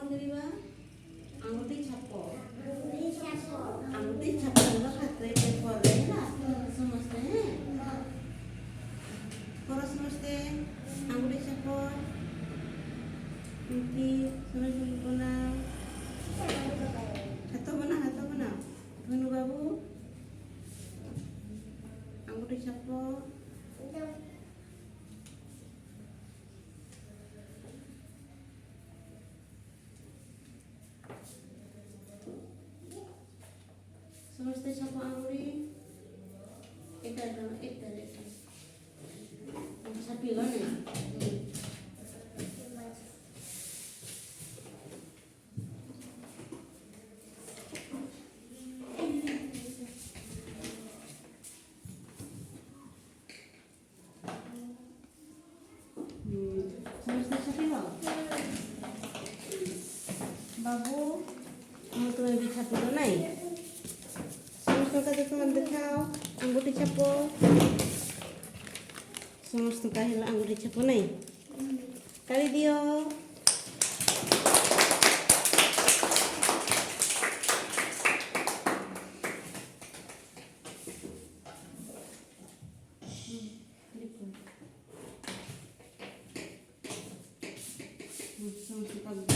କରିବା? ଆଙ୍ଗୁଠି ଛାପ ଆଙ୍ଗୁଠି କରିବା ହାତରେ ପେପରରେ ହେଲା ସମସ୍ତେ କର ସମସ୍ତେ ଆଙ୍ଗୁଠି ଛାପ ଏମିତି ସମସ୍ତଙ୍କୁ ବନାଅ ହାତ ବନାଅ ଧନୁ ବାବୁ ଆଙ୍ଗୁଠି ଛାପ ସମସ୍ତେ ଛାପ ଆଙ୍ଗୁଠି ଏଟା ଛାପିଲ ନା ସମସ୍ତେ ଛାପିବ ବାବୁ ମୁଁ ତୁମେ ବି ଛାପିଲ ନାଇଁ ସମସ୍ତଙ୍କ ଦେଖାଅ ଆଙ୍ଗୁଠି ଛାପ ସମସ୍ତଙ୍କ ହେଲା ଆଙ୍ଗୁଠି ଛାପ ନାଇଁ କାଢ଼ି ଦିଅ ସମସ୍ତଙ୍କ